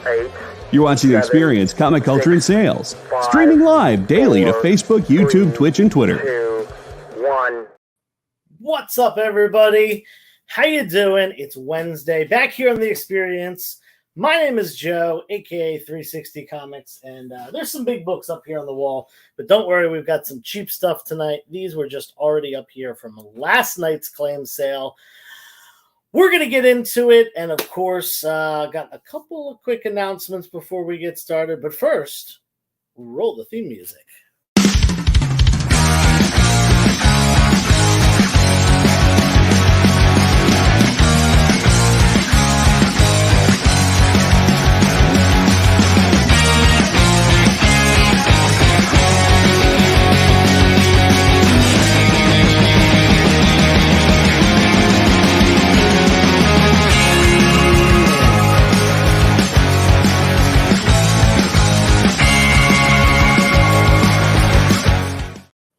8. You're watching The Experience, Comic Culture and Sales. Streaming live daily to Facebook, YouTube, Twitch, and Twitter. 2, 1. What's up, everybody? How you doing? It's Wednesday. Back here on The Experience. My name is Joe, a.k.a. 360 Comics, and there's some big books up here on the wall, but don't worry, we've got some cheap stuff tonight. These were just already up here from last night's claim sale. We're going to get into it, and of course, got a couple of quick announcements before we get started, but first, roll the theme music.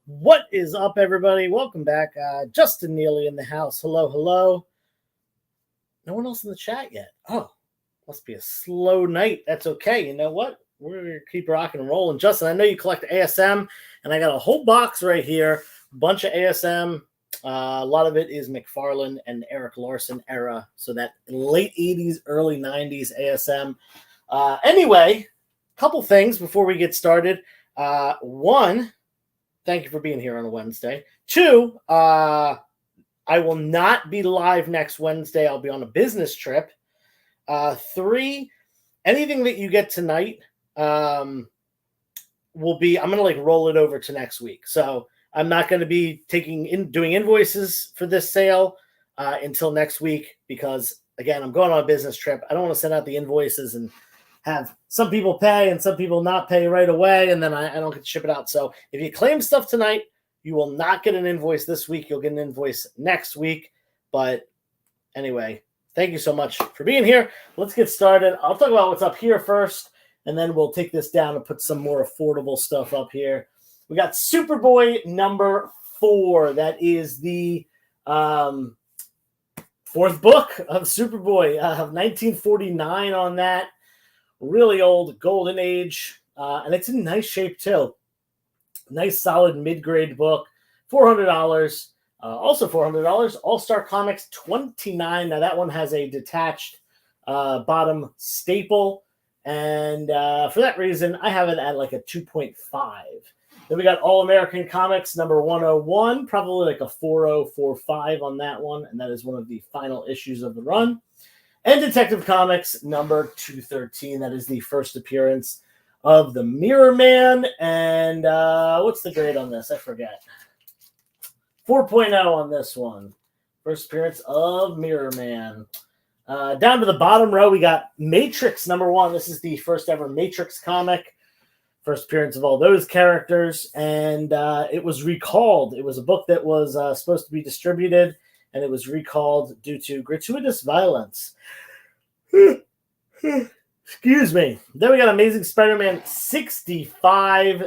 What is up, everybody? Welcome back. Justin Neely in the house. Hello, hello. No one else in the chat yet. Oh, must be a slow night. That's okay. You know what? We're going to keep rocking and rolling. Justin, I know you collect ASM, and I got a whole box right here. A bunch of ASM. A lot of it is McFarlane and Eric Larson era. So that late 80s, early 90s ASM. Anyway, a couple things before we get started. One, thank you for being here on a Wednesday. 2, I will not be live next Wednesday. I'll be on a business trip. 3, anything that you get tonight will be, I'm going to roll it over to next week. So I'm not going to be doing invoices for this sale until next week because, again, I'm going on a business trip. I don't want to send out the invoices and have some people pay and some people not pay right away, and then I don't get to ship it out. So if you claim stuff tonight, you will not get an invoice this week. You'll get an invoice next week. But anyway, thank you so much for being here. Let's get started. I'll talk about what's up here first, and then we'll take this down and put some more affordable stuff up here. We got Superboy number 4. That is the 4th book of Superboy of 1949 on that. Really old Golden Age, and it's in nice shape too. Nice solid mid-grade book, $400. Also $400. All-Star Comics 29. Now that one has a detached bottom staple, and for that reason, I have it at a 2.5. Then we got All American Comics number 101, probably a 4045 on that one, and that is one of the final issues of the run. And Detective Comics number 213. That is the first appearance of the Mirror Man. And what's the grade on this? I forget. 4.0 on this one. First appearance of Mirror Man. Down to the bottom row, we got Matrix number 1. This is the first ever Matrix comic. First appearance of all those characters. And it was recalled. It was a book that was supposed to be distributed, and it was recalled due to gratuitous violence. Excuse me. Then we got Amazing Spider-Man 65.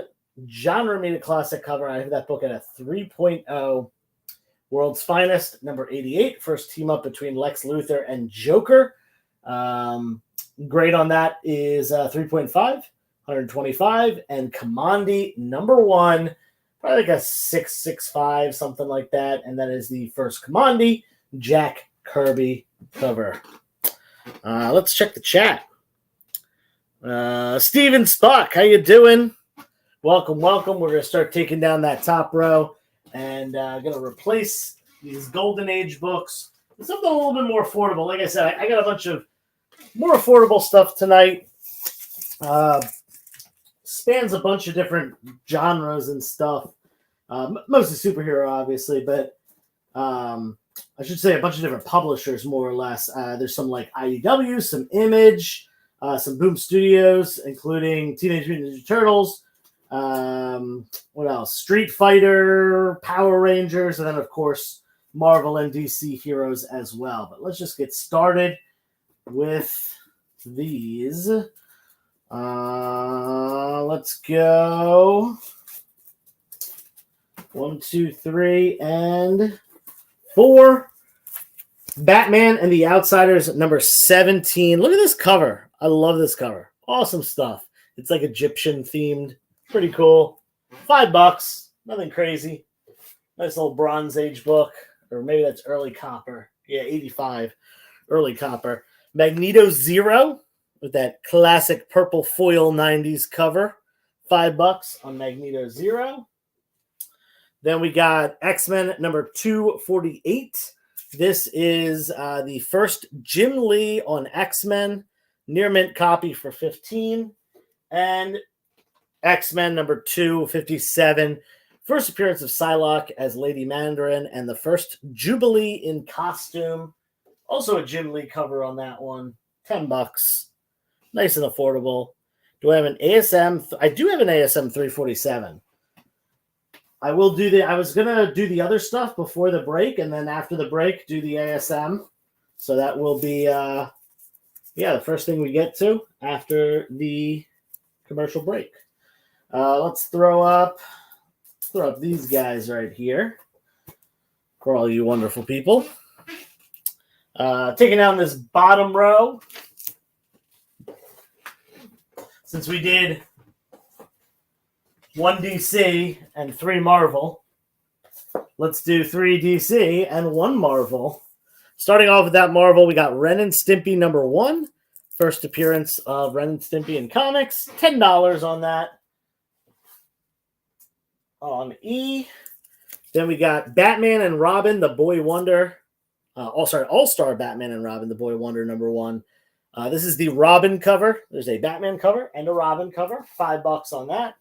John Romita classic cover. I have that book at a 3.0. World's Finest, number 88. First team up between Lex Luthor and Joker. Grade on that is 3.5, 125. And Kamandi number 1. Probably a 6.65, something like that. And that is the first Kamandi Jack Kirby cover. Let's check the chat. Steven Spock, how you doing? Welcome, welcome. We're going to start taking down that top row and going to replace these Golden Age books with something a little bit more affordable. Like I said, I got a bunch of more affordable stuff tonight. Spans a bunch of different genres and stuff. Mostly superhero, obviously, but I should say a bunch of different publishers, more or less. There's some IDW, some Image, some Boom Studios, including Teenage Mutant Ninja Turtles. What else? Street Fighter, Power Rangers, and then, of course, Marvel and DC heroes as well. But let's just get started with these. Let's go 1, 2, 3, and 4. Batman and the Outsiders, number 17. Look at this cover. I love this cover. Awesome stuff. It's like Egyptian themed. Pretty cool. $5. Nothing crazy. Nice little Bronze Age book. Or maybe that's early copper. Yeah, 85. Early copper. Magneto Zero with that classic purple foil 90s cover. $5 on Magneto Zero. Then we got X-Men number 248. This is the first Jim Lee on X-Men. Near mint copy for $15. And X-Men number 257. First appearance of Psylocke as Lady Mandarin. And the first Jubilee in costume. Also a Jim Lee cover on that one. $10. Nice and affordable. Do I have an ASM? I do have an ASM 347. I will do I was going to do the other stuff before the break, and then after the break, do the ASM. So that will be, the first thing we get to after the commercial break. Let's throw up these guys right here for all you wonderful people. Taking down this bottom row. Since we did 1 DC and 3 Marvel, let's do 3 DC and 1 Marvel. Starting off with that Marvel, we got Ren and Stimpy number 1. First appearance of Ren and Stimpy in comics. $10 on that. On E. Then we got Batman and Robin, the Boy Wonder. All-Star Batman and Robin, the Boy Wonder number 1. This is the Robin cover. There's a Batman cover and a Robin cover. $5 on that.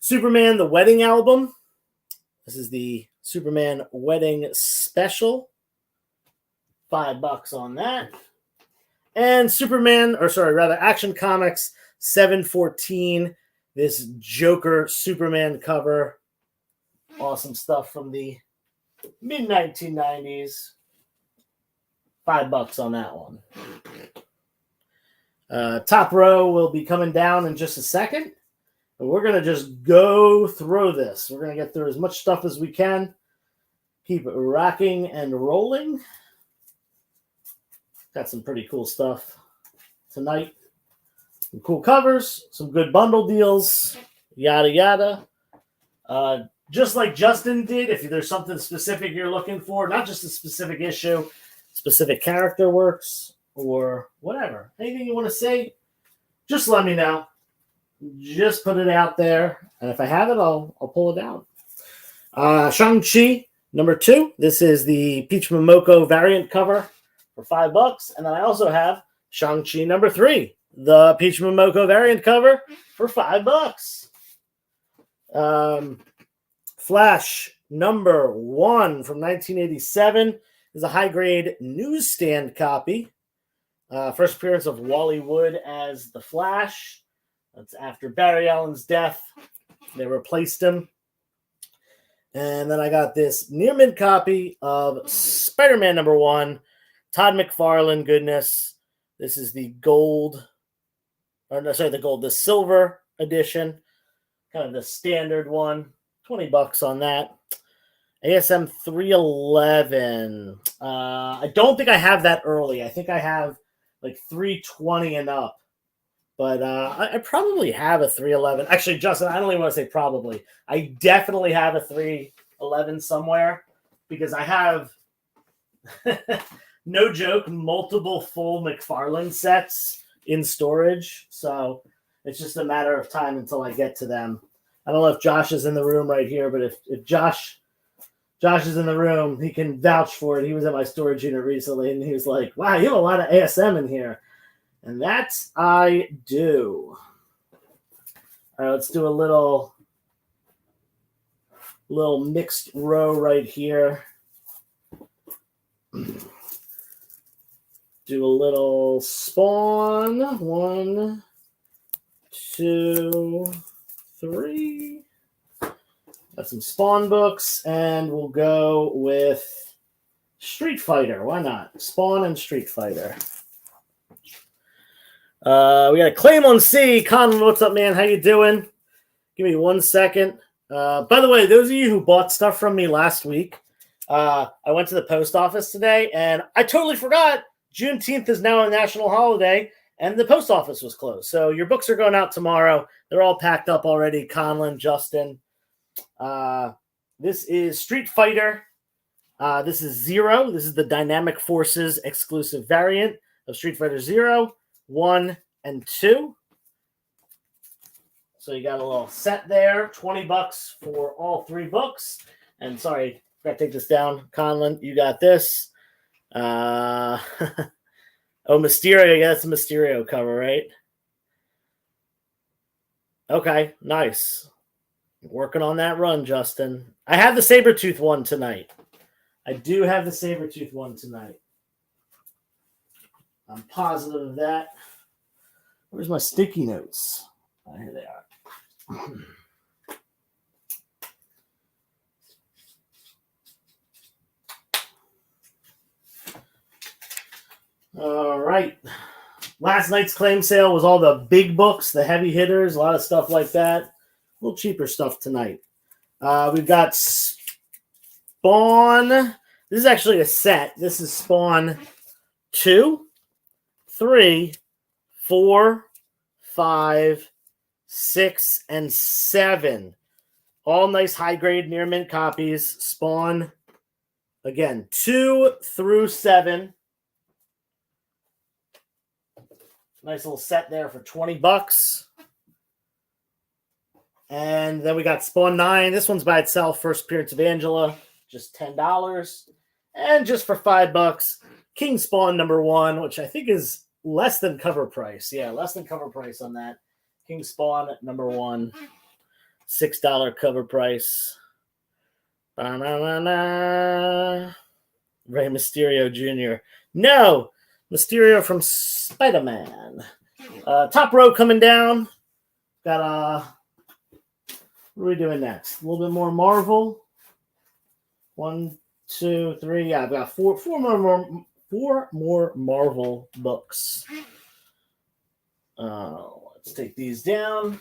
Superman, the Wedding Album. This is the Superman Wedding Special. $5 on that. And Action Comics 714. This Joker Superman cover. Awesome stuff from the mid-1990s. $5 on that one. Top row will be coming down in just a second. And we're going to just go through this. We're going to get through as much stuff as we can. Keep it rocking and rolling. Got some pretty cool stuff tonight. Some cool covers, some good bundle deals, yada, yada. Just like Justin did, if there's something specific you're looking for, not just a specific issue, specific character works, or whatever. Anything you want to say, just let me know. Just put it out there. And if I have it, I'll pull it down. Shang-Chi, number 2. This is the Peach Momoko variant cover for $5. And then I also have Shang-Chi number 3, the Peach Momoko variant cover for $5. Flash number 1 from 1987 is a high-grade newsstand copy. First appearance of Wally Wood as the Flash. That's after Barry Allen's death. They replaced him. And then I got this near mint copy of Spider-Man number 1. Todd McFarlane goodness. This is the the silver edition. Kind of the standard one. $20 on that. ASM 311. I don't think I have that early. I think I have like 320 and up. But I probably have a 311. Actually, Justin, I don't even want to say probably. I definitely have a 311 somewhere because I have, no joke, multiple full McFarlane sets in storage. So it's just a matter of time until I get to them. I don't know if Josh is in the room right here, but if Josh is in the room, he can vouch for it. He was at my storage unit recently, and he was like, wow, you have a lot of ASM in here. And that's I do. All right, let's do a little mixed row right here. Do a little Spawn. 1, 2, 3. Got some Spawn books, and we'll go with Street Fighter. Why not? Spawn and Street Fighter. We got a Claim on C. Con, what's up, man? How you doing? Give me 1 second. By the way, those of you who bought stuff from me last week, I went to the post office today, and I totally forgot Juneteenth is now a national holiday, and the post office was closed. So your books are going out tomorrow. They're all packed up already. Conlon, Justin. This is Street Fighter. This is 0. This is the Dynamic Forces exclusive variant of Street Fighter 0, 1, and 2. So you got a little set there, $20 for all 3 books. And sorry, gotta take this down. Conlon, you got this. Oh, Mysterio. Yeah, that's a Mysterio cover, right? Okay, nice. Working on that run, Justin. I have the Sabretooth one tonight. I do have the Sabretooth one tonight. I'm positive of that. Where's my sticky notes? Oh, here they are. All right. Last night's claim sale was all the big books, the heavy hitters, a lot of stuff like that. A little cheaper stuff tonight. We've got Spawn. This is actually a set. This is Spawn 2, 3, 4, 5, 6, and 7. All nice high-grade near mint copies. Spawn, again, 2 through 7. Nice little set there for $20. And then we got Spawn 9. This one's by itself. First appearance of Angela, just $10. And just for $5, King Spawn number 1, which I think is less than cover price. Yeah, less than cover price on that. King Spawn number 1, $6 cover price. Ba-na-na-na. Rey Mysterio Jr. No, Mysterio from Spider-Man. Top row coming down. Got what are we doing next? A little bit more Marvel. 1, 2, 3. Yeah, I've got four more Marvel books. Let's take these down.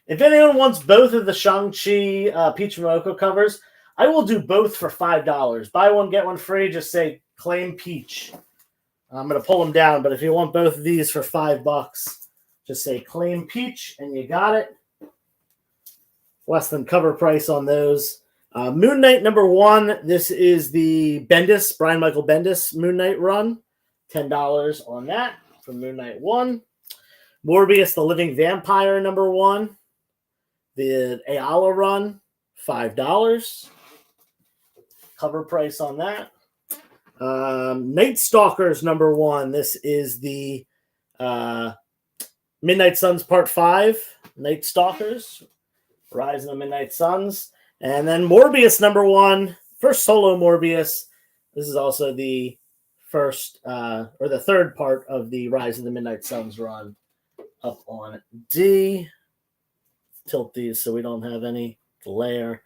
If anyone wants both of the Shang-Chi Peach Momoko covers, I will do both for $5. Buy one, get one free. Just say claim Peach. I'm going to pull them down, but if you want both of these for $5, just say claim Peach, and you got it. Less than cover price on those. Moon Knight number 1. This is the Bendis, Brian Michael Bendis Moon Knight run. $10 on that for Moon Knight 1. Morbius, the Living Vampire number 1. The Ayala run, $5. Cover price on that. Night Stalkers number 1. This is the Midnight Suns Part 5. Night Stalkers. Rise of the Midnight Suns. And then Morbius number 1. First solo Morbius. This is also the first or the third part of the Rise of the Midnight Suns run up on D. Tilt these so we don't have any glare.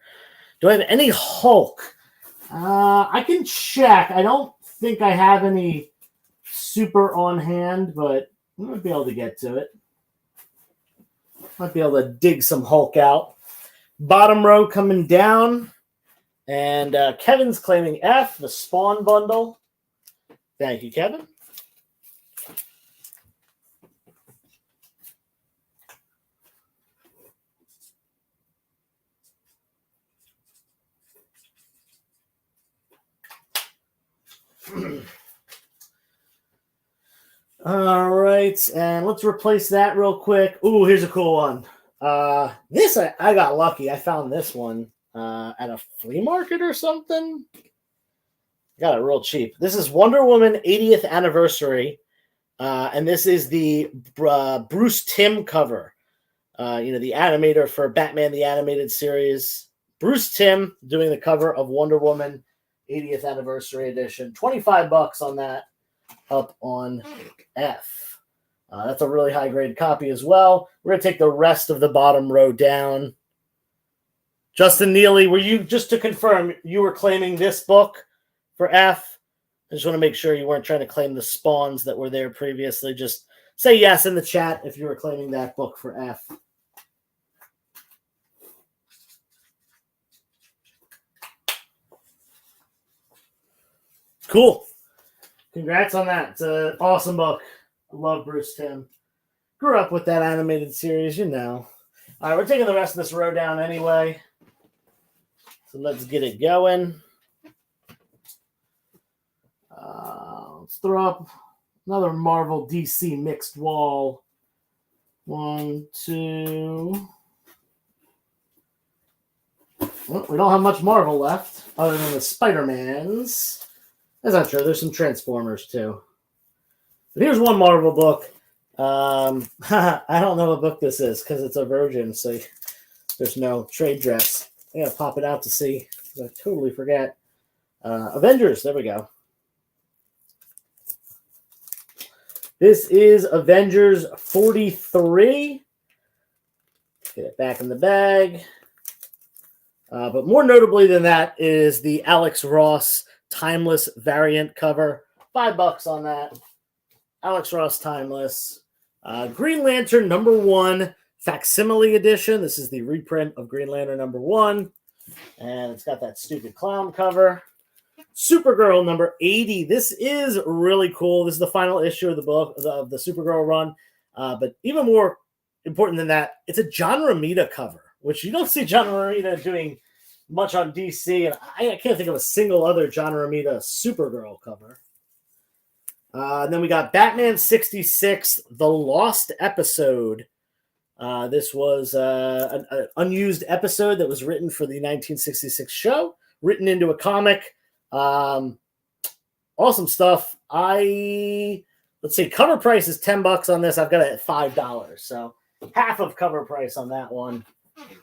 Do I have any Hulk? I can check. I don't think I have any super on hand, but we might be able to get to it. Might be able to dig some Hulk out. Bottom row coming down. And Kevin's claiming F, the Spawn bundle. Thank you, Kevin. All right, and let's replace that real quick. Ooh, here's a cool one. This I got lucky. I found this one at a flea market or something. Got it real cheap. This is Wonder Woman 80th anniversary, and this is the Bruce Timm cover. The animator for Batman the Animated Series. Bruce Timm doing the cover of Wonder Woman 80th anniversary edition. $25 on that. Up on F. That's a really high grade copy as well. We're going to take the rest of the bottom row down. Justin Neely, were you, just to confirm, you were claiming this book for F? I just want to make sure you weren't trying to claim the spawns that were there previously. Just say yes in the chat if you were claiming that book for F. Cool. Congrats on that. It's an awesome book. I love Bruce Timm. Grew up with that animated series, you know. All right, we're taking the rest of this row down anyway. So let's get it going. Let's throw up another Marvel DC mixed wall. 1, 2. Well, we don't have much Marvel left other than the Spider-Mans. That's not true. There's some Transformers too. But here's one Marvel book. I don't know what book this is because it's a Virgin, so there's no trade dress. I gotta pop it out to see. I totally forget. Avengers. There we go. This is Avengers 43. Get it back in the bag. But more notably than that is the Alex Ross Timeless variant cover. $5 on that. Alex Ross Timeless. Green Lantern #1 facsimile edition. This is the reprint of Green Lantern #1. And it's got that stupid clown cover. Supergirl #80. This is really cool. This is the final issue of the book of the Supergirl run. But even more important than that, it's a John Romita cover, which you don't see John Romita doing much on DC. And I can't think of a single other John Romita Supergirl cover. And then we got Batman 66, The Lost Episode. This was an unused episode that was written for the 1966 show, written into a comic. Awesome stuff. Let's see, cover price is $10 on this. I've got it at $5, so half of cover price on that one.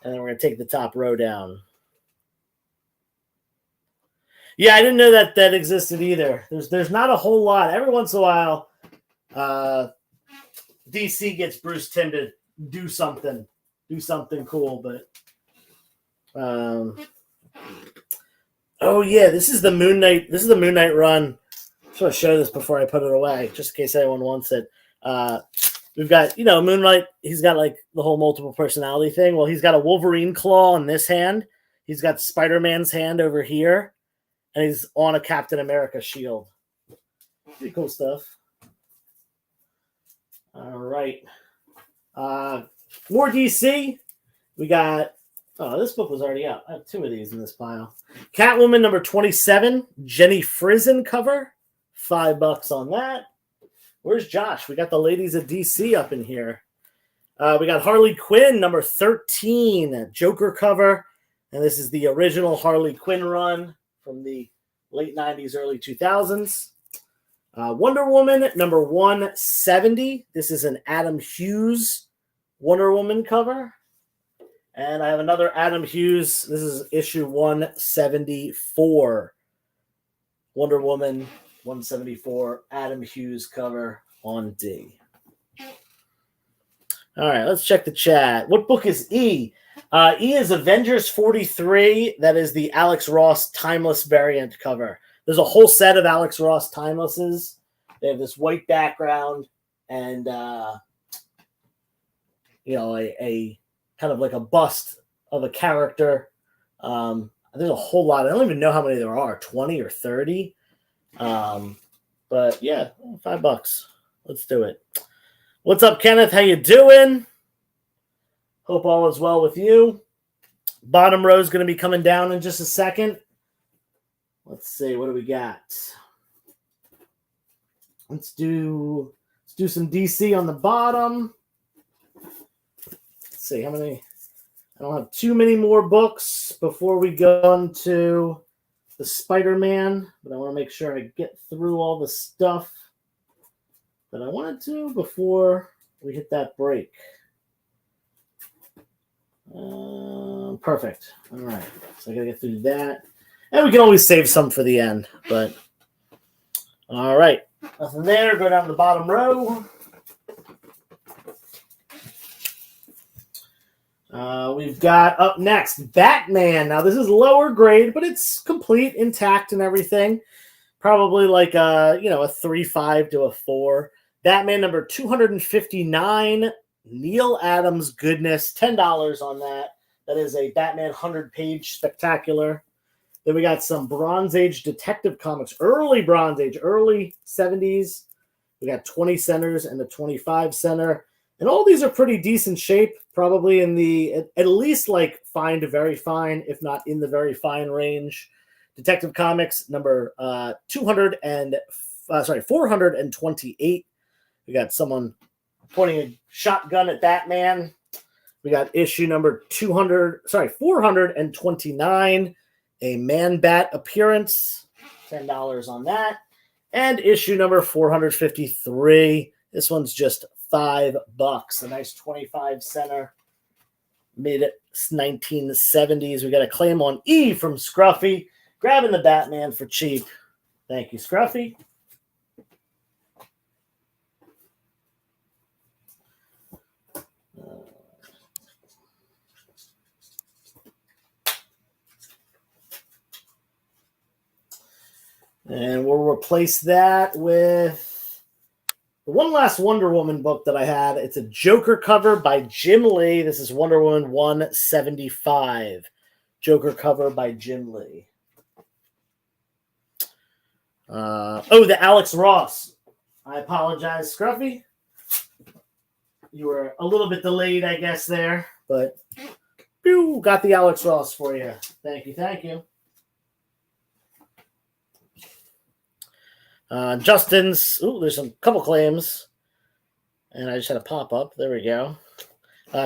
And then we're gonna take the top row down. Yeah, I didn't know that existed either. There's not a whole lot. Every once in a while, DC gets Bruce Timm to do something cool, but oh yeah, this is the Moon Knight. This is the Moon Knight run. I just want to show this before I put it away, just in case anyone wants it. We've got, Moon Knight. He's got like the whole multiple personality thing. Well, he's got a Wolverine claw in this hand. He's got Spider-Man's hand over here, and he's on a Captain America shield. Pretty cool stuff. All right. More DC. We got. Oh, this book was already out. I have 2 of these in this pile. Catwoman #27, Jenny Frison cover. $5 on that. Where's Josh? We got the ladies of DC up in here. We got Harley Quinn #13, Joker cover. And this is the original Harley Quinn run from the late 90s, early 2000s. Wonder Woman #170. This is an Adam Hughes Wonder Woman cover. And I have another Adam Hughes. This is issue 174. Wonder Woman 174, Adam Hughes cover on D. All right, let's check the chat. What book is E? E is Avengers 43. That is the Alex Ross Timeless variant cover. There's a whole set of Alex Ross Timelesses. They have this white background and, a kind of like a bust of a character. There's a whole lot. I don't even know how many there are, 20 or 30. But yeah, $5. Let's do it. What's up, Kenneth? How you doing? Hope all is well with you. Bottom row is going to be coming down in just a second. Let's see, what do we got? Let's do some DC on the bottom. Let's see how many. I don't have too many more books before we go into the Spider-Man, but I want to make sure I get through all the stuff that I wanted to before we hit that break. Perfect. All right. So I got to get through that. And we can always save some for the end, but all right. Nothing there. Go down to the bottom row. We've got up next Batman. Now, this is lower grade, but it's complete, intact, and everything. Probably like a 3.5 to a 4. Batman number 259. Neil Adams goodness. $10 on that. That is a Batman 100-page spectacular. Then we got some Bronze Age Detective Comics. Early Bronze Age. Early 70s. We got 20 centers and a 25 center. And all these are pretty decent shape, probably in the at least like fine to very fine, if not in the very fine range. Detective Comics number 428. We got someone pointing a shotgun at Batman. We got issue number 429, a Man-Bat appearance, $10 on that. And issue number 453. This one's just $5. A nice 25 center, mid-1970s. We got a claim on E from Scruffy, grabbing the Batman for cheap. Thank you, Scruffy. And we'll replace that with the one last Wonder Woman book that I had. It's a Joker cover by Jim Lee. This is Wonder Woman 175. Joker cover by Jim Lee. The Alex Ross. I apologize, Scruffy. You were a little bit delayed, I guess, there. But got the Alex Ross for you. Thank you, thank you. Justin's, there's a couple claims, and I just had a pop up. There we go.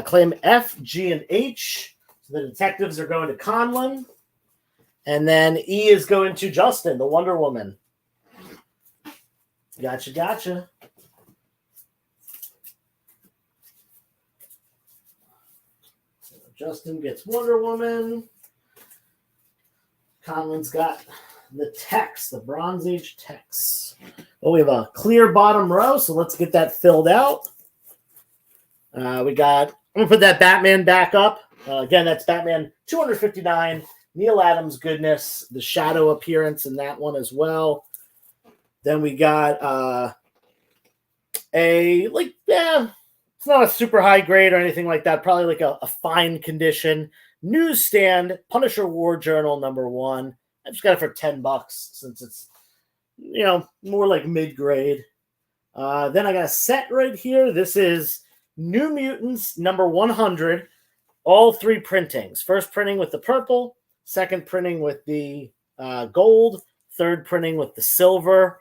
Claim F, G, and H. So the detectives are going to Conlon, and then E is going to Justin, the Wonder Woman. Gotcha. So Justin gets Wonder Woman. Conlon's got the text, the Bronze Age text. Well, we have a clear bottom row, so let's get that filled out. I'm going to put that Batman back up. Again, that's Batman 259, Neil Adams goodness, the shadow appearance in that one as well. Then we got it's not a super high grade or anything like that, probably like a fine condition newsstand Punisher War Journal number 1. I just got it for $10 since it's, more like mid-grade. Then I got a set right here. This is New Mutants number 100, all 3 printings. First printing with the purple, second printing with the gold, third printing with the silver.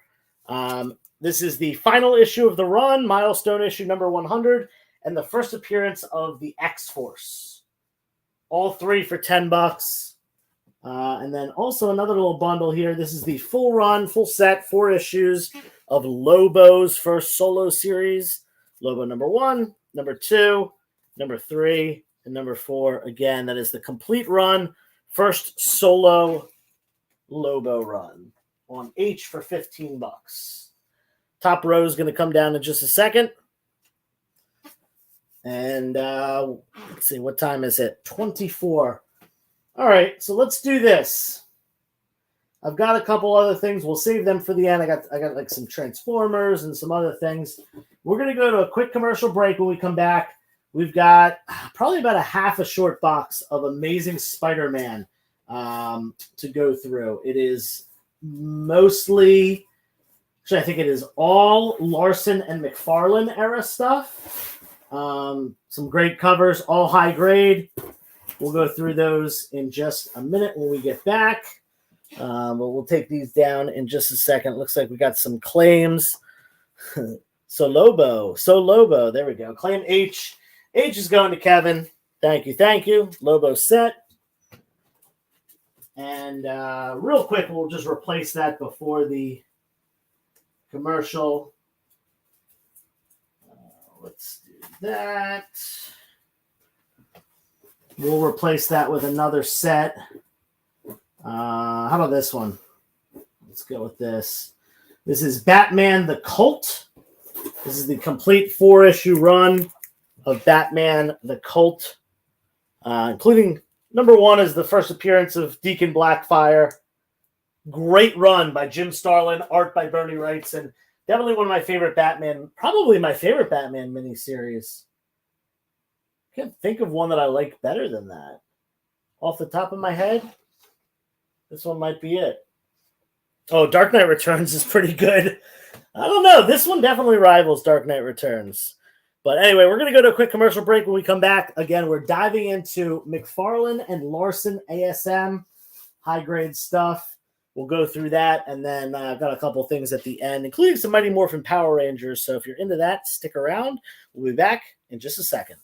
This is the final issue of the run, milestone issue number 100, and the first appearance of the X-Force. All 3 for $10. And then also another little bundle here. This is the full run, full set, 4 issues of Lobo's first solo series. Lobo number 1, number 2, number 3, and number 4. Again, that is the complete run. First solo Lobo run on H for $15. Top row is going to come down in just a second. And let's see, what time is it? 24. All right, so let's do this. I've got a couple other things. We'll save them for the end. I got like some Transformers and some other things. We're going to go to a quick commercial break. When we come back, we've got probably about a half a short box of Amazing Spider-Man to go through. It is mostly, actually I think it is all Larson and McFarlane era stuff. Some great covers, all high grade. We'll go through those in just a minute when we get back. But we'll take these down in just a second. Looks like we got some claims. So Lobo. There we go. Claim H. H is going to Kevin. Thank you. Lobo set. And real quick, we'll just replace that before the commercial. Let's do that. We'll replace that with another set. How about this one? Let's go with this. This is Batman the Cult. This is the complete 4-issue run of Batman the Cult, including number 1 is the first appearance of Deacon Blackfire. Great run by Jim Starlin, art by Bernie Wrightson. Definitely one of my favorite Batman, probably my favorite Batman miniseries. Can't think of one that I like better than that. Off the top of my head, this one might be it. Oh, Dark Knight Returns is pretty good. I don't know. This one definitely rivals Dark Knight Returns. But anyway, we're going to go to a quick commercial break. When we come back, again, we're diving into McFarlane and Larson ASM, high-grade stuff. We'll go through that, and then I've got a couple things at the end, including some Mighty Morphin Power Rangers. So if you're into that, stick around. We'll be back in just a second.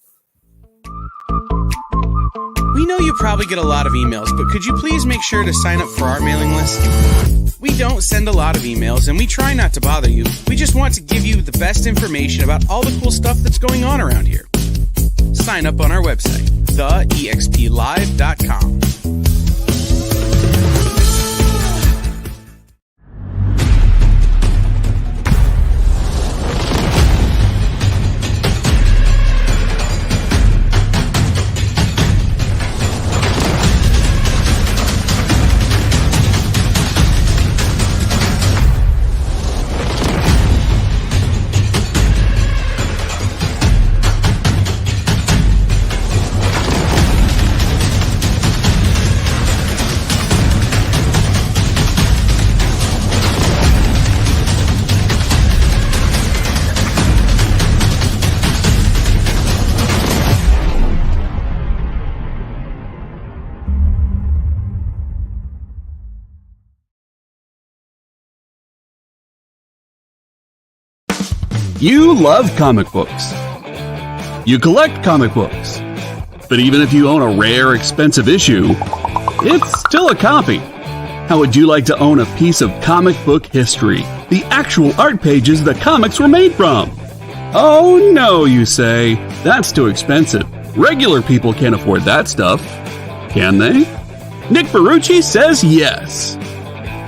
We know you probably get a lot of emails, but could you please make sure to sign up for our mailing list? We don't send a lot of emails, and we try not to bother you. We just want to give you the best information about all the cool stuff that's going on around here. Sign up on our website, theexplive.com. You love comic books. You collect comic books. But even if you own a rare, expensive issue, it's still a copy. How would you like to own a piece of comic book history? The actual art pages the comics were made from? Oh no, you say. That's too expensive. Regular people can't afford that stuff. Can they? Nick Barucci says yes.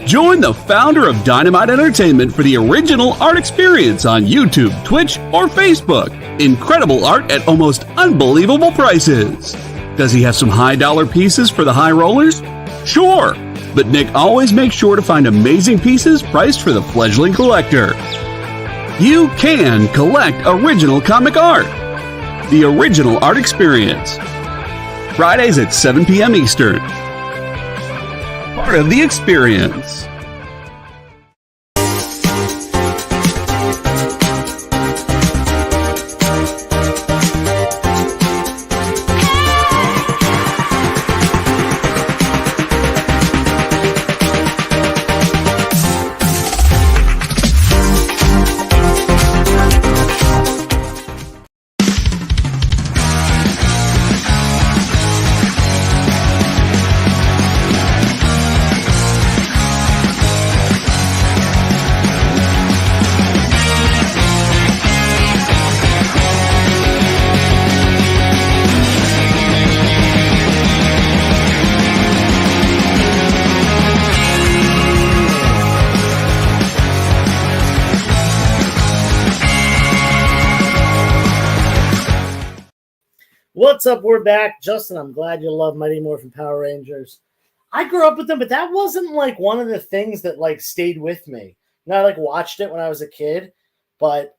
Join the founder of Dynamite Entertainment for the original art experience on YouTube, Twitch, or Facebook. Incredible art at almost unbelievable prices. Does he have some high-dollar pieces for the high rollers? Sure, but Nick always makes sure to find amazing pieces priced for the fledgling collector. You can collect original comic art. The original art experience. Fridays at 7 p.m. Eastern. Part of the experience. What's up? We're back. Justin, I'm glad you love Mighty Morphin Power Rangers. I grew up with them, but that wasn't like one of the things that like stayed with me. You know, I like watched it when I was a kid, but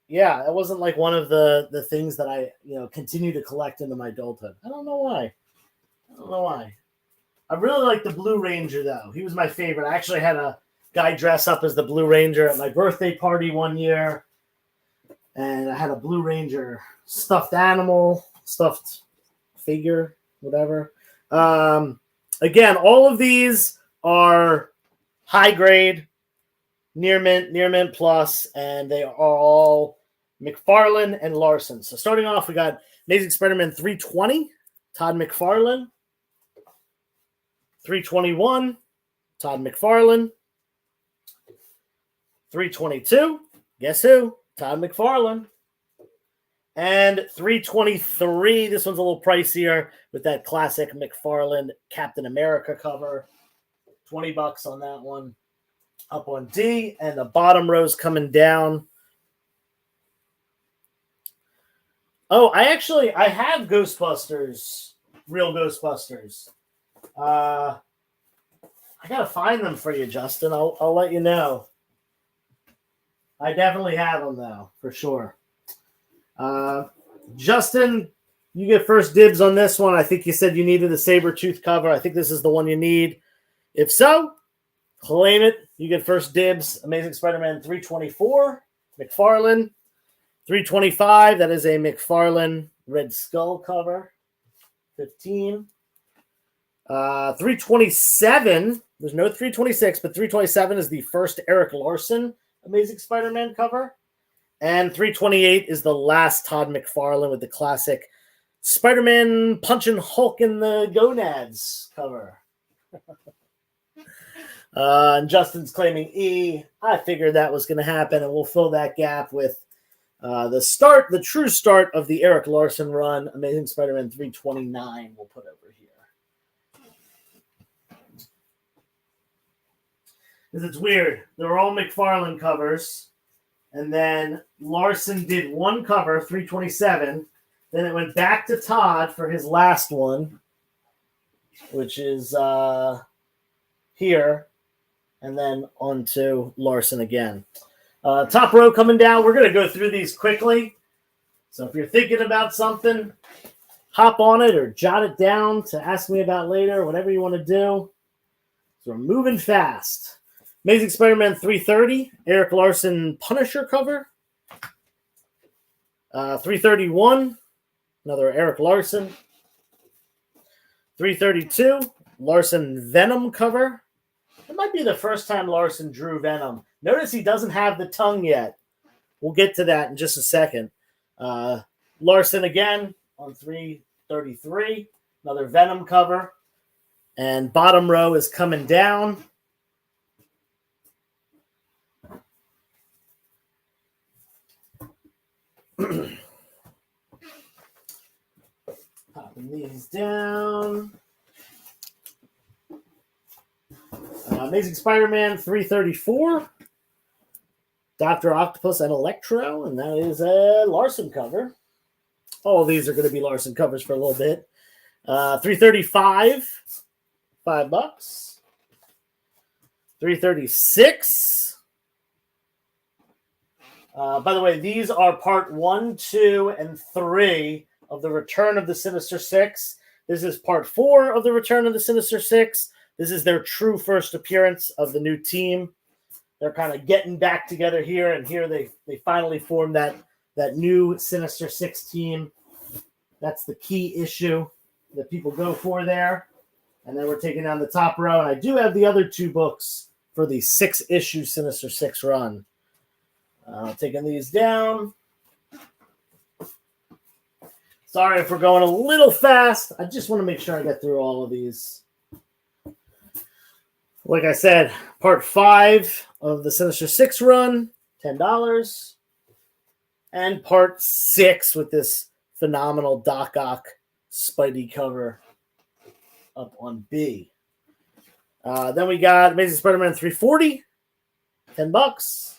yeah, it wasn't like one of the things that I, continue to collect into my adulthood. I don't know why. I really like the Blue Ranger though. He was my favorite. I actually had a guy dress up as the Blue Ranger at my birthday party one year. And I had a Blue Ranger stuffed animal, stuffed figure, whatever. Again, all of these are high grade, near mint plus, and they are all McFarlane and Larson. So starting off, we got Amazing Spider-Man 320, Todd McFarlane. 321, Todd McFarlane. 322, guess who? Todd McFarlane. And 323, this one's a little pricier with that classic McFarlane Captain America cover. $20 on that one. Up on D, and the bottom row's coming down. Oh, I have Ghostbusters, real Ghostbusters. I gotta find them for you, Justin. I'll let you know. I definitely have them though, for sure. Justin, you get first dibs on this one. I think you said you needed the Sabretooth cover. I think this is the one you need. If so, Claim it. You get first dibs. Amazing Spider-Man 324, McFarlane. 325, that is a McFarlane Red Skull cover. 15. 327, there's no 326, but 327 is the first Eric Larson Amazing Spider-Man cover. And 328 is the last Todd McFarlane with the classic Spider-Man punching Hulk in the gonads cover. And Justin's claiming E. I figured that was going to happen, and we'll fill that gap with the true start of the Eric Larson run, Amazing Spider-Man 329, we'll put over here. Because it's weird. They're all McFarlane covers, and then Larson did one cover, 327, then it went back to Todd for his last one, which is here, and then on to Larson again. Top row coming down. We're going to go through these quickly. So if you're thinking about something, hop on it or jot it down to ask me about later, whatever you want to do. So we're moving fast. Amazing Spider-Man 330, Eric Larson Punisher cover. 331, another Eric Larson. 332, Larson Venom cover. It might be the first time Larson drew Venom. Notice he doesn't have the tongue yet. We'll get to that in just a second. Larson again on 333. Another Venom cover. And bottom row is coming down. Popping these down. Amazing Spider-Man 334. Dr. Octopus and Electro, and that is a Larson cover. All of these are going to be Larson covers for a little bit. 335, $5. 336. By the way, these are part 1, 2, and 3 of the Return of the Sinister Six. This is part 4 of the Return of the Sinister Six. This is their true first appearance of the new team. They're kind of getting back together here, and here they finally form that new Sinister Six team. That's the key issue that people go for there. And then we're taking down the top row, and I do have the other 2 books for the 6-issue Sinister Six run. Taking these down. Sorry if we're going a little fast. I just want to make sure I get through all of these. Like I said, part 5 of the Sinister Six run, $10. And part 6 with this phenomenal Doc Ock Spidey cover up on B. Then we got Amazing Spider-Man 340, $10.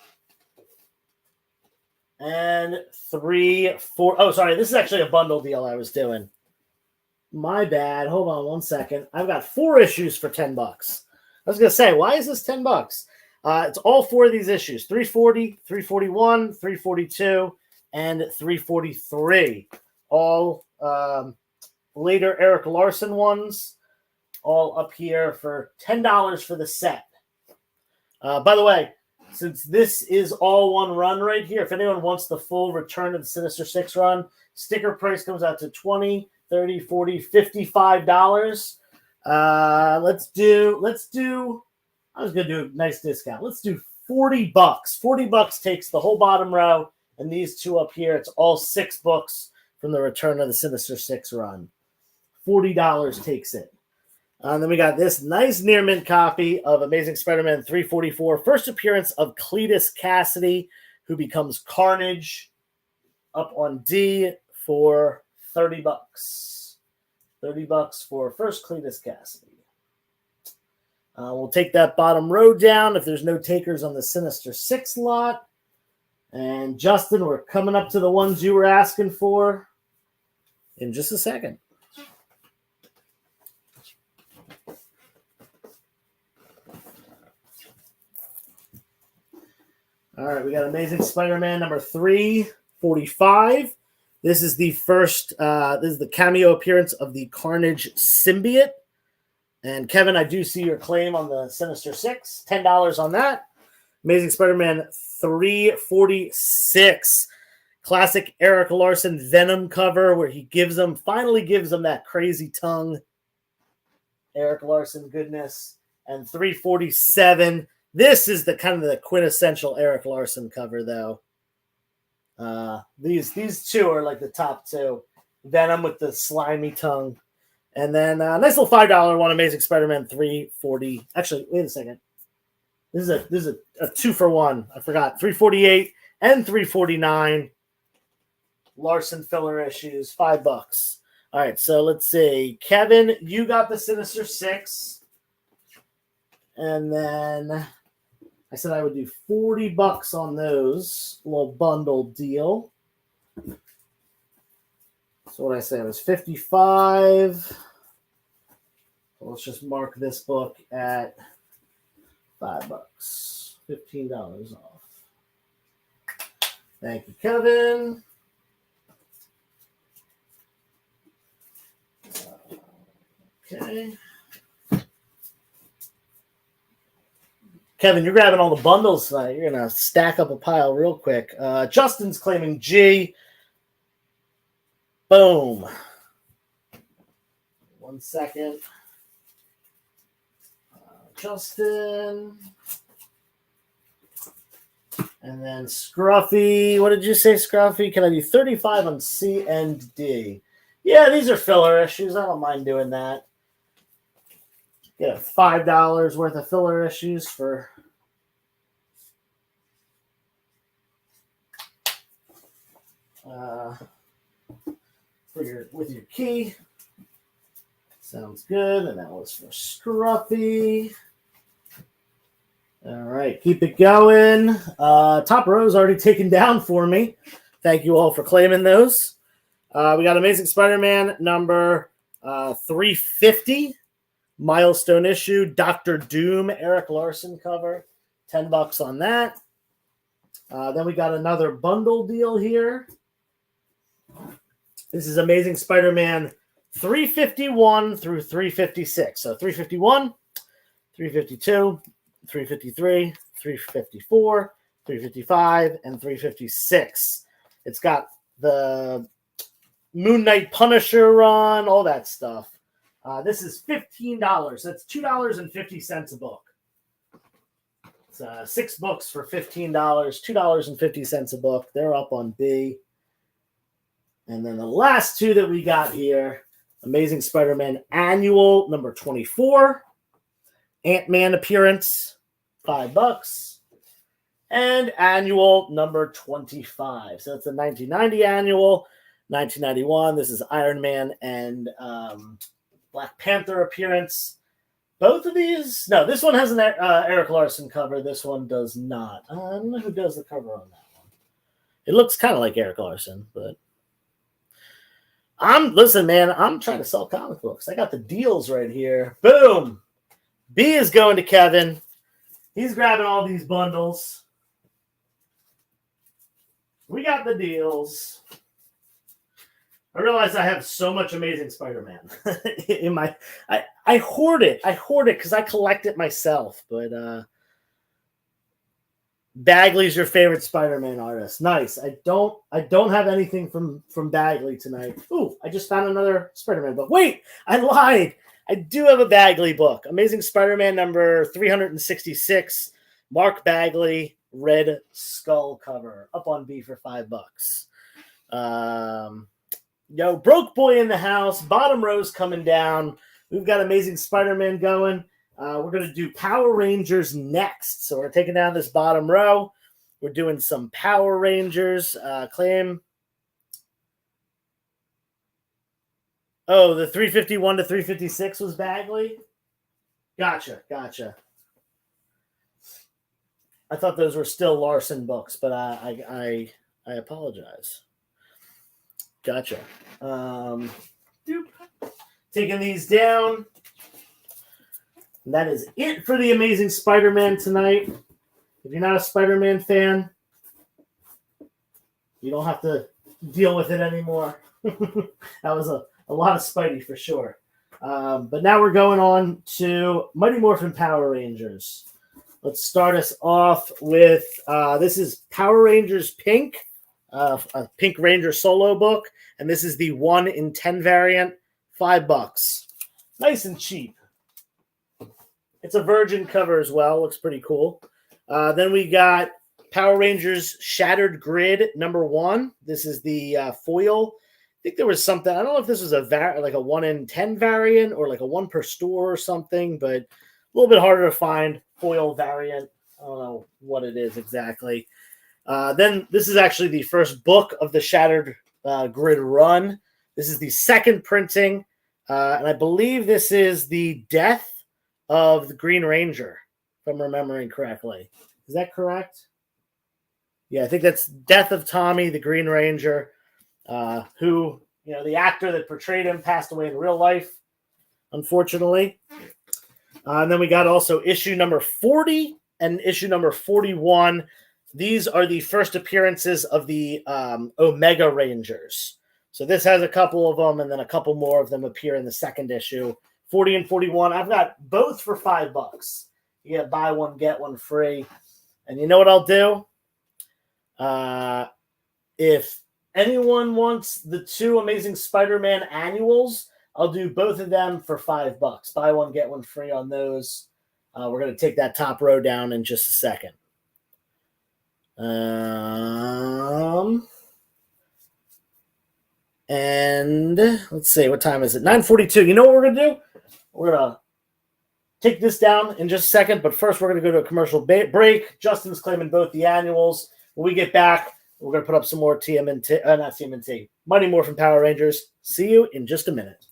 And 340. Oh, sorry. This is actually a bundle deal I was doing. My bad. Hold on one second. I've got 4 issues for $10. I was going to say, why is this $10? It's all 4 of these issues. 340, 341, 342, and 343. All later Eric Larson ones. All up here for $10 for the set. By the way, since this is all one run right here, if anyone wants the full Return of the Sinister Six run, sticker price comes out to $20, $30, $40, $55. Let's do, I was going to do a nice discount. Let's do $40. $40 takes the whole bottom row, and these 2 up here, it's all 6 books from the Return of the Sinister Six run. $40 takes it. And then we got this nice near mint copy of Amazing Spider-Man 344, first appearance of Cletus Cassidy, who becomes Carnage, up on D for $30. $30 for first Cletus Cassidy. We'll take that bottom row down if there's no takers on the Sinister Six lot. And Justin, we're coming up to the ones you were asking for in just a second. All right, we got Amazing Spider-Man number 345. This is the first, this is the cameo appearance of the Carnage symbiote. And Kevin, I do see your claim on the Sinister Six. $10 on that. Amazing Spider-Man 346. Classic Eric Larson Venom cover where he finally gives him that crazy tongue. Eric Larson goodness. And 347. This is the kind of the quintessential Eric Larson cover, though. These two are like the top two. Venom with the slimy tongue. And then a nice little $5 one, Amazing Spider-Man 340. Actually, wait a second. This is a 2-for-1. I forgot. 348 and 349. Larson filler issues, $5. All right, so let's see. Kevin, you got the Sinister Six. And then I said I would do $40 on those. A little bundle deal. So what I say was 55. Let's just mark this book at $5. $15 off. Thank you, Kevin. Okay. Kevin, you're grabbing all the bundles tonight. You're going to stack up a pile real quick. Justin's claiming G. Boom. 1 second. Justin. And then Scruffy. What did you say, Scruffy? Can I do 35 on C and D? Yeah, these are filler issues. I don't mind doing that. Get $5 worth of filler issues for with your key. Sounds good. And that was for Scruffy. All right, keep it going. Top row's already taken down for me. Thank you all for claiming those. We got Amazing Spider-Man number 350. Milestone issue, Dr. Doom, Eric Larson cover, $10 on that. Then we got another bundle deal here. This is Amazing Spider-Man 351 through 356. So 351, 352, 353, 354, 355, and 356. It's got the Moon Knight Punisher run, all that stuff. This is $15. That's $2.50 a book. It's 6 books for $15, $2.50 a book. They're up on B. And then the last two that we got here, Amazing Spider-Man Annual number 24, Ant-Man appearance, $5, and Annual number 25. So it's a 1990 Annual, 1991. This is Iron Man and Black Panther appearance. Both of these, no, this one has an Eric Larson cover. This one does not. I don't know who does the cover on that one. It looks kind of like Eric Larson, but listen, man, I'm trying to sell comic books. I got the deals right here. Boom. B is going to Kevin. He's grabbing all these bundles. We got the deals. I realize I have so much Amazing Spider-Man in my. I hoard it. I hoard it because I collect it myself. But Bagley's your favorite Spider-Man artist. Nice. I don't have anything from Bagley tonight. Ooh, I just found another Spider-Man book. Wait, I lied. I do have a Bagley book. Amazing Spider-Man number 366. Mark Bagley, Red Skull cover. Up on B for $5. Yo, Broke Boy in the house. Bottom row's coming down. We've got Amazing Spider-Man going. We're going to do Power Rangers next. So we're taking down this bottom row. We're doing some Power Rangers. Claim. Oh, the 351 to 356 was Bagley? Gotcha. I thought those were still Larson books, but I apologize. Gotcha. Taking these down. And that is it for the Amazing Spider-Man tonight. If you're not a Spider-Man fan, you don't have to deal with it anymore. That was a lot of Spidey for sure. But now we're going on to Mighty Morphin Power Rangers. Let's start us off with this is Power Rangers Pink, a Pink Ranger solo book, and this is the 1 in 10 variant, $5. Nice and cheap. It's a virgin cover as well. Looks pretty cool. Then we got Power Rangers Shattered Grid #1. This is the foil. I think there was something. I don't know if this was like a 1 in 10 variant or like a 1 per store or something, but a little bit harder to find foil variant. I don't know what it is exactly. Then this is actually the first book of the Shattered Grid run. This is the second printing, and I believe this is the death of the Green Ranger, if I'm remembering correctly. Is that correct? Yeah, I think that's death of Tommy, the Green Ranger, who, the actor that portrayed him passed away in real life, unfortunately. And then we got also issue number 40 and issue number 41. These are the first appearances of the Omega Rangers. So this has a couple of them, and then a couple more of them appear in the second issue. 40 and 41. I've got both for $5. You get buy one, get one free. And you know what I'll do? If anyone wants the 2 Amazing Spider-Man annuals, I'll do both of them for $5. Buy one, get one free on those. We're going to take that top row down in just a second. And let's see, what time is it? 9:42. You know what we're going to do? We're going to take this down in just a second, but first we're going to go to a commercial break. Justin's claiming both the annuals. When we get back, we're going to put up some more TMNT, Mighty Morphin Power Rangers. See you in just a minute.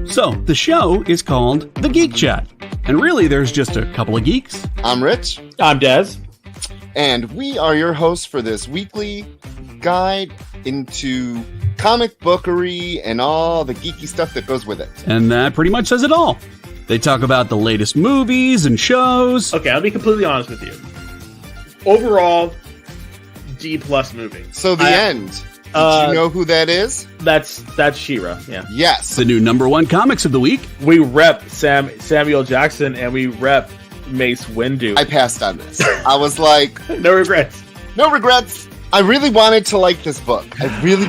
So, the show is called The Geek Chat. And really, there's just a couple of geeks. I'm Rich. I'm Dez. And we are your hosts for this weekly guide into comic bookery and all the geeky stuff that goes with it. And that pretty much says it all. They talk about the latest movies and shows. Okay, I'll be completely honest with you. Overall, D+ movie. So the end. Did you know who that is? That's She-Ra, yeah. Yes. The new #1 comics of the week. We rep Samuel Jackson and we rep Mace Windu. I passed on this. I was like... No regrets. No regrets. I really wanted to like this book. I really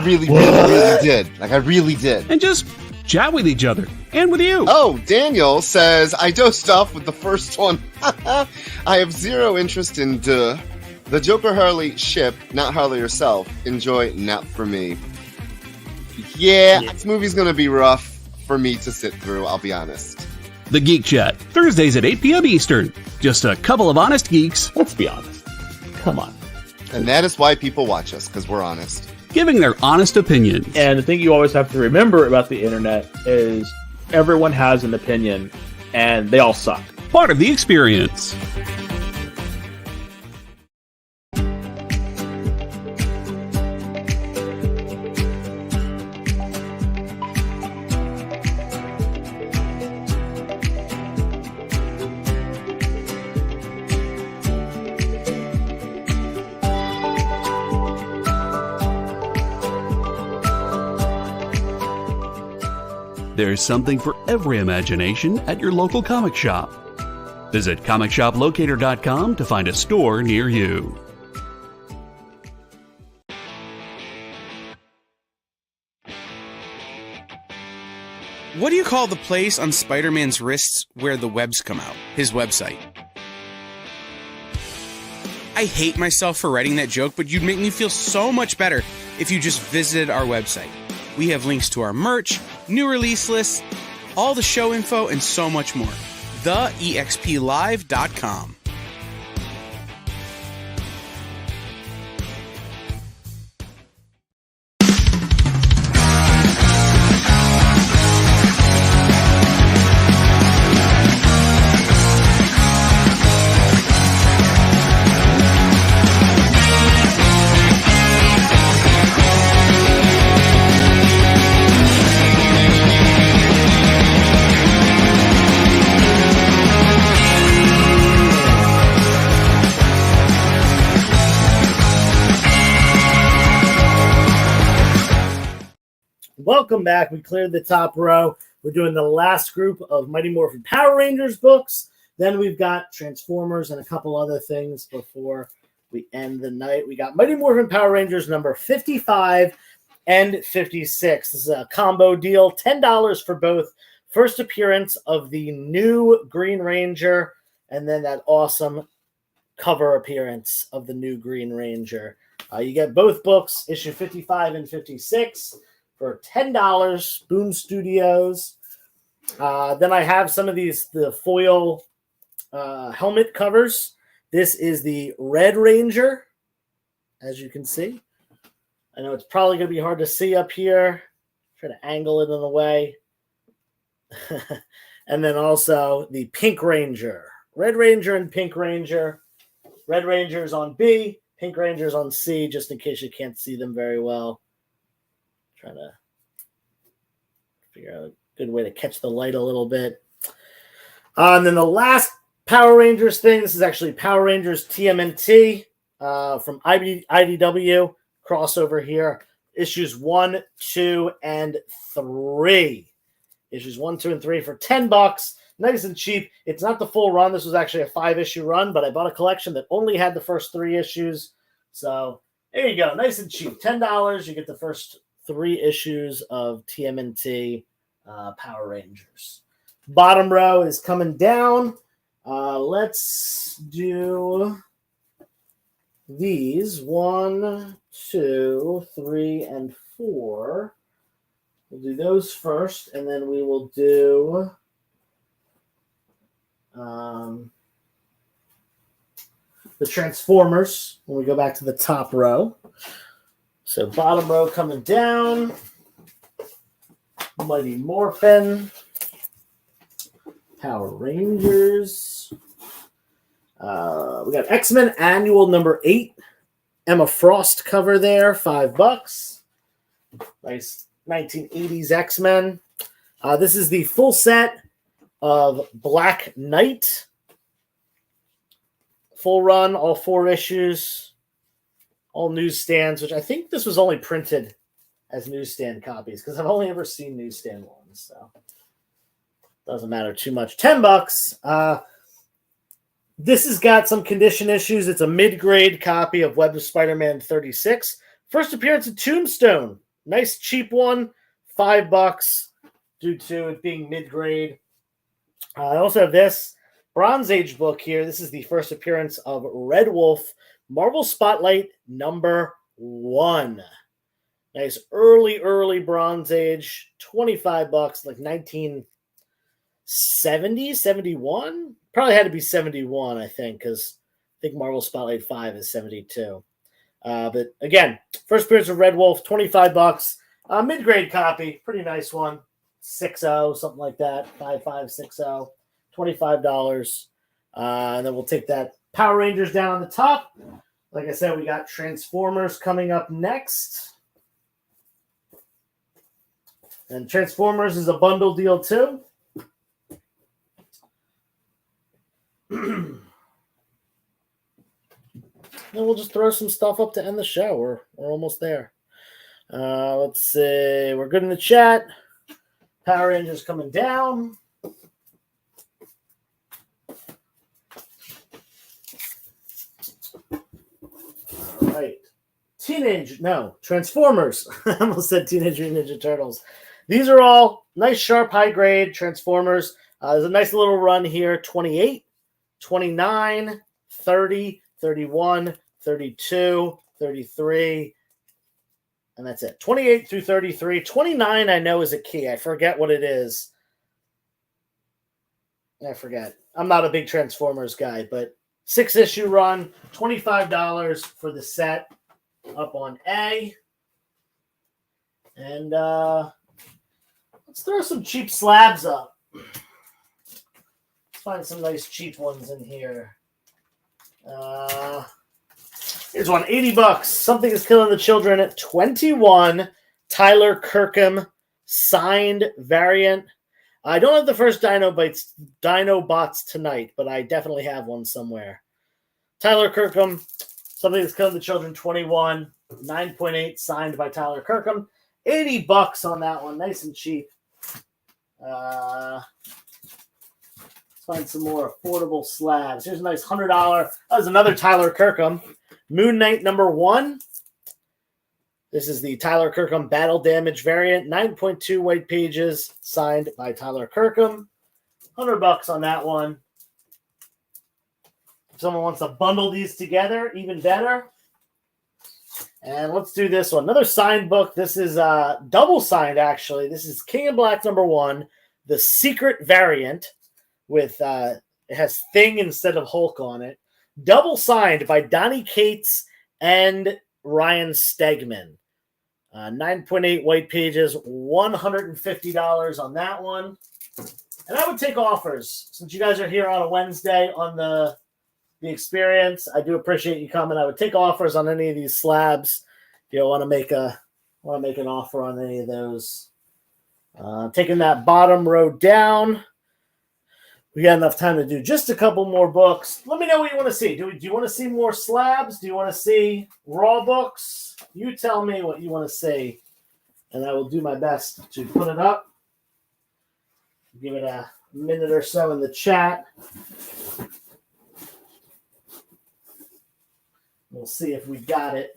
did. Like, I really did. And just chat with each other. And with you. Oh, Daniel says, I dosed off with the first one. I have zero interest in the Joker Harley ship, not Harley herself. Enjoy, not for me. Yeah, this movie's gonna be rough for me to sit through, I'll be honest. The Geek Chat, Thursdays at 8 p.m. Eastern. Just a couple of honest geeks. Let's be honest. Come on. And that is why people watch us, because we're honest. Giving their honest opinions. And the thing you always have to remember about the internet is everyone has an opinion, and they all suck. Part of the experience. There's something for every imagination at your local comic shop. Visit ComicShopLocator.com to find a store near you. What do you call the place on Spider-Man's wrists where the webs come out? His website. I hate myself for writing that joke, but you'd make me feel so much better if you just visited our website. We have links to our merch, new release lists, all the show info, and so much more. TheEXPLive.com. Welcome back. We cleared the top row. We're doing the last group of Mighty Morphin Power Rangers books. Then we've got Transformers and a couple other things before we end the night. We got Mighty Morphin Power Rangers number 55 and 56. This is a combo deal, $10 for both. First appearance of the new Green Ranger, and then that awesome cover appearance of the new Green Ranger. You get both books, issue 55 and 56, for $10, Boom Studios. Then I have some of the foil helmet covers. This is the Red Ranger, as you can see. I know it's probably going to be hard to see up here. Try to angle it in a way. And then also the Pink Ranger. Red Ranger and Pink Ranger. Red Ranger is on B. Pink Ranger is on C, just in case you can't see them very well. Trying to figure out a good way to catch the light a little bit. And then the last Power Rangers thing. This is actually Power Rangers TMNT from IDW. Crossover here. Issues 1, 2, and 3. Issues 1, 2, and 3 for $10. Nice and cheap. It's not the full run. This was actually a 5-issue run, but I bought a collection that only had the first 3 issues. So there you go. Nice and cheap. $10. You get the first 3 issues of TMNT Power Rangers. Bottom row is coming down. Let's do these 1, 2, 3, and 4. We'll do those first, and then we will do the Transformers when we go back to the top row. So bottom row coming down. Mighty Morphin. Power Rangers. We got X-Men Annual number 8. Emma Frost cover there, $5. Nice 1980s X-Men. This is the full set of Black Knight. Full run, all 4 issues, all newsstands, which I think this was only printed as newsstand copies because I've only ever seen newsstand ones, so doesn't matter too much. $10. This has got some condition issues. It's a mid-grade copy of Web of Spider-Man 36. First appearance of Tombstone. Nice cheap one, $5 due to it being mid-grade. I also have this Bronze Age book here. This is the first appearance of Red Wolf, Marvel Spotlight number 1. Nice early Bronze Age, $25, like 1970, 71? Probably had to be 71, I think, because I think Marvel Spotlight 5 is 72. But again, first appearance of Red Wolf, $25. Mid-grade copy, pretty nice one. 6.0, something like that. 5560, $25. And then we'll take that Power Rangers down on the top. Like I said, we got Transformers coming up next. And Transformers is a bundle deal too. And we'll just throw some stuff up to end the show. We're almost there. Let's see. We're good in the chat. Power Rangers coming down. All right. Transformers. I almost said Teenage Mutant Ninja Turtles. These are all nice, sharp, high-grade Transformers. There's a nice little run here. 28, 29, 30, 31, 32, 33, and that's it. 28 through 33. 29 I know is a key. I forget what it is. I forget. I'm not a big Transformers guy, but 6-issue run, $25 for the set up on A. And let's throw some cheap slabs up. Let's find some nice cheap ones in here. Here's one, $80. Something is Killing the Children at 21. Tyler Kirkham signed variant. I don't have the first Dinobots tonight, but I definitely have one somewhere. Tyler Kirkham, Something That's Killing the Children, 21. 9.8 signed by Tyler Kirkham. $80 on that one. Nice and cheap. Let's find some more affordable slabs. Here's a nice $100. That was another Tyler Kirkham. Moon Knight #1. This is the Tyler Kirkham Battle Damage variant. 9.2 white pages, signed by Tyler Kirkham. $100 on that one. If someone wants to bundle these together, even better. And let's do this one. Another signed book. This is double signed, actually. This is King in Black #1, the secret variant with it has Thing instead of Hulk on it. Double signed by Donny Cates and Ryan Stegman. 9.8 white pages, $150 on that one. And I would take offers since you guys are here on a Wednesday on the experience. I do appreciate you coming. I would take offers on any of these slabs. If you want to make an offer on any of those. Taking that bottom row down. We got enough time to do just a couple more books. Let me know what you want to see. Do you want to see more slabs? Do you want to see raw books? You tell me what you want to see, and I will do my best to put it up. Give it a minute or so in the chat. We'll see if we got it.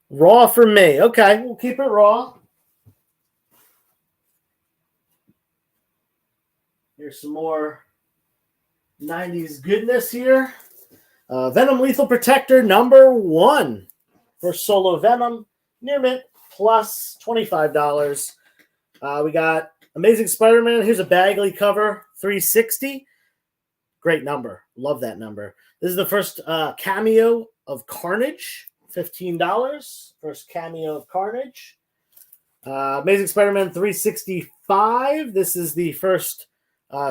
Raw for me. Okay, we'll keep it raw. Here's some more 90s goodness here. Venom Lethal Protector #1 for Solo Venom. Near mint plus $25. We got Amazing Spider-Man. Here's a Bagley cover, $360. Great number. Love that number. This is the first cameo of Carnage, $15. First cameo of Carnage. Amazing Spider-Man, $365. This is the first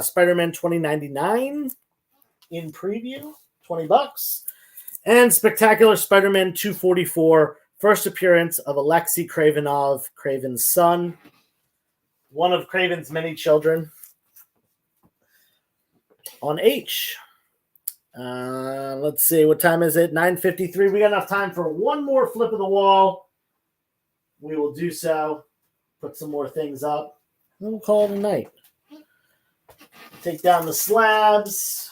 Spider-Man 2099 in preview, $20. And Spectacular Spider-Man 244, first appearance of Alexei Kravenov, Kraven's son. One of Kraven's many children. On H. Let's see, what time is it? 9:53. We got enough time for one more flip of the wall. We will do so. Put some more things up. And we'll call it a night. Take down the slabs.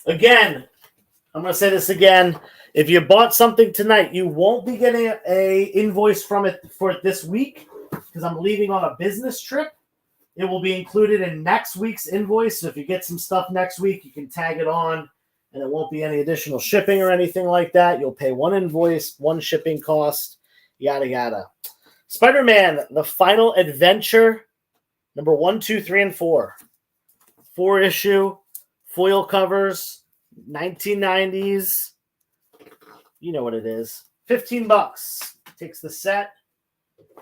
Again, I'm going to say this again. If you bought something tonight, you won't be getting a invoice from it for this week because I'm leaving on a business trip. It will be included in next week's invoice. So if you get some stuff next week, you can tag it on, and it won't be any additional shipping or anything like that. You'll pay one invoice, one shipping cost, yada, yada. Spider-Man, The Final Adventure, #1, 2, 3, and 4. 4-issue, foil covers, 1990s. You know what it is. $15. Takes the set.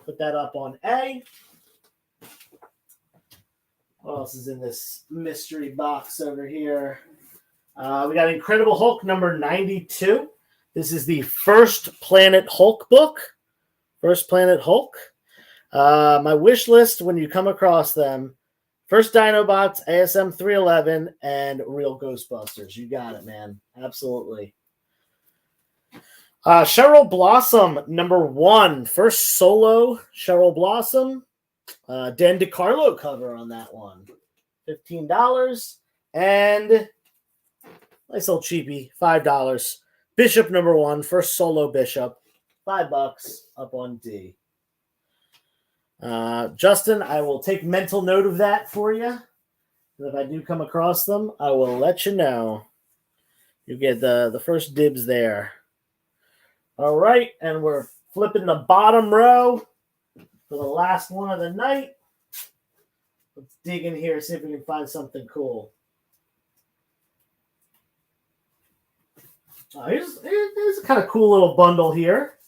Put that up on A. What else is in this mystery box over here? We got Incredible Hulk #92. This is the First Planet Hulk book. First Planet Hulk. My wish list when you come across them. First Dinobots, ASM 311, and Real Ghostbusters. You got it, man. Absolutely. Cheryl Blossom #1. First solo Cheryl Blossom. Dan DiCarlo cover on that one. $15. And nice old cheapie, $5. Bishop #1. First solo Bishop. $5 up on D. Justin, I will take mental note of that for you. And if I do come across them, I will let you know. You get the first dibs there. All right, and we're flipping the bottom row for the last one of the night. Let's dig in here and see if we can find something cool. Here's a kind of cool little bundle here.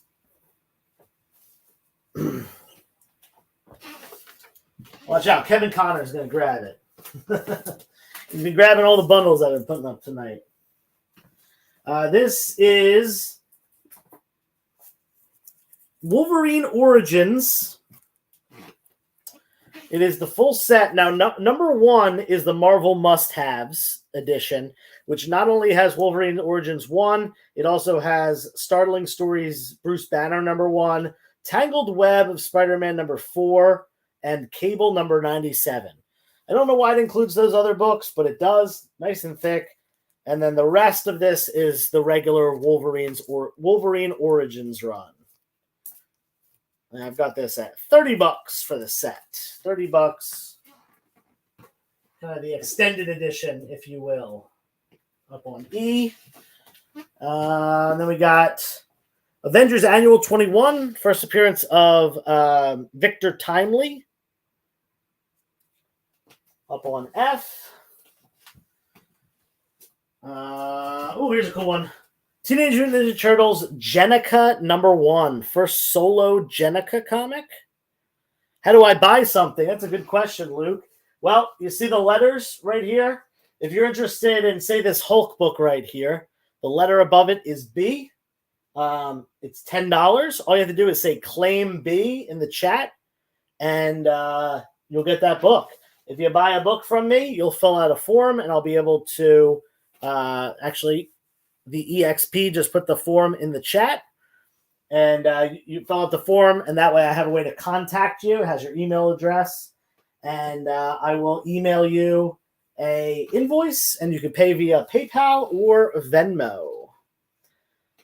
Watch out, Kevin Connor's going to grab it. He's been grabbing all the bundles I've been putting up tonight. This is Wolverine Origins It is the full set. Now, number 1 is the Marvel Must-Haves edition, which not only has Wolverine Origins 1, it also has Startling Stories Bruce Banner number 1, Tangled Web of Spider-Man number 4, and Cable number 97. I don't know why it includes those other books, but it does. Nice and thick. And then the rest of this is the regular Wolverine Origins run. And I've got this at $30 for the set. $30. Kind of the extended edition, if you will. Up on E. And then we got Avengers Annual 21, first appearance of Victor Timely. Up on F. Here's a cool one. Teenage Mutant Ninja Turtles Jennika number 1, first solo Jennika comic. How do I buy something? That's a good question, Luke. Well, you see the letters right here? If you're interested in, say, this Hulk book right here, the letter above it is B. It's $10. All you have to do is say claim B in the chat, and you'll get that book. If you buy a book from me, you'll fill out a form, and I'll be able to actually, the EXP just put the form in the chat, and you fill out the form, and that way I have a way to contact you. It has your email address, and I will email you a invoice, and you can pay via PayPal or Venmo.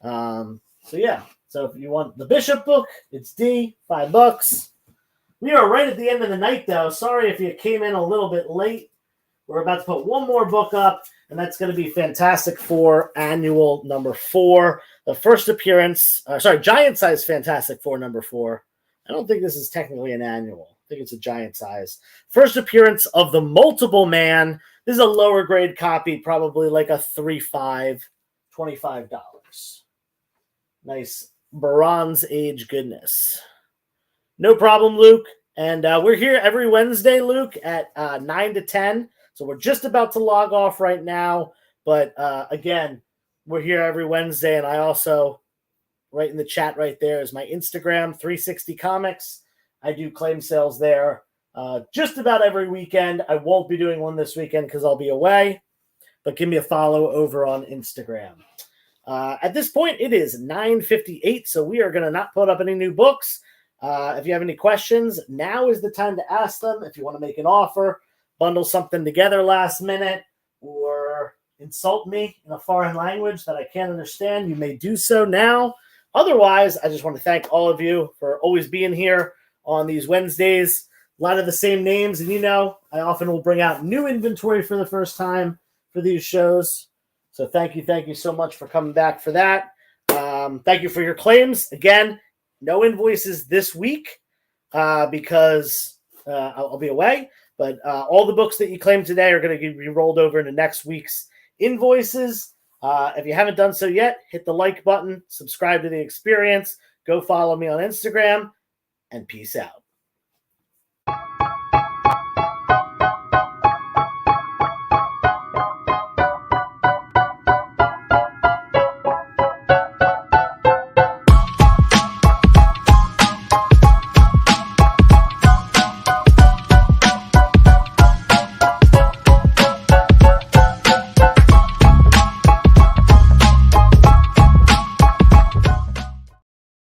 So if you want the Bishop book, it's D, $5. We are right at the end of the night, though. Sorry if you came in a little bit late. We're about to put one more book up, and that's going to be Fantastic Four Annual number 4. The first appearance, Giant Size Fantastic Four number 4. I don't think this is technically an annual. I think it's a giant size. First appearance of the Multiple Man. This is a lower grade copy, probably like a 3.5, $25. Nice Bronze Age goodness. No problem, Luke. And we're here every Wednesday, Luke, at 9 to 10. So we're just about to log off right now. But again, we're here every Wednesday. And I also, right in the chat right there is my Instagram, 360 Comics. I do claim sales there just about every weekend. I won't be doing one this weekend because I'll be away. But give me a follow over on Instagram. At this point, it is 9:58. So we are going to not put up any new books. If you have any questions, now is the time to ask them. If you want to make an offer, bundle something together last minute, or insult me in a foreign language that I can't understand, you may do so now. Otherwise, I just want to thank all of you for always being here on these Wednesdays. A lot of the same names, and I often will bring out new inventory for the first time for these shows. So thank you so much for coming back for that. Thank you for your claims. Again, no invoices this week because I'll be away. But all the books that you claim today are going to be rolled over into next week's invoices. If you haven't done so yet, hit the like button, subscribe to The Experience, go follow me on Instagram, and peace out.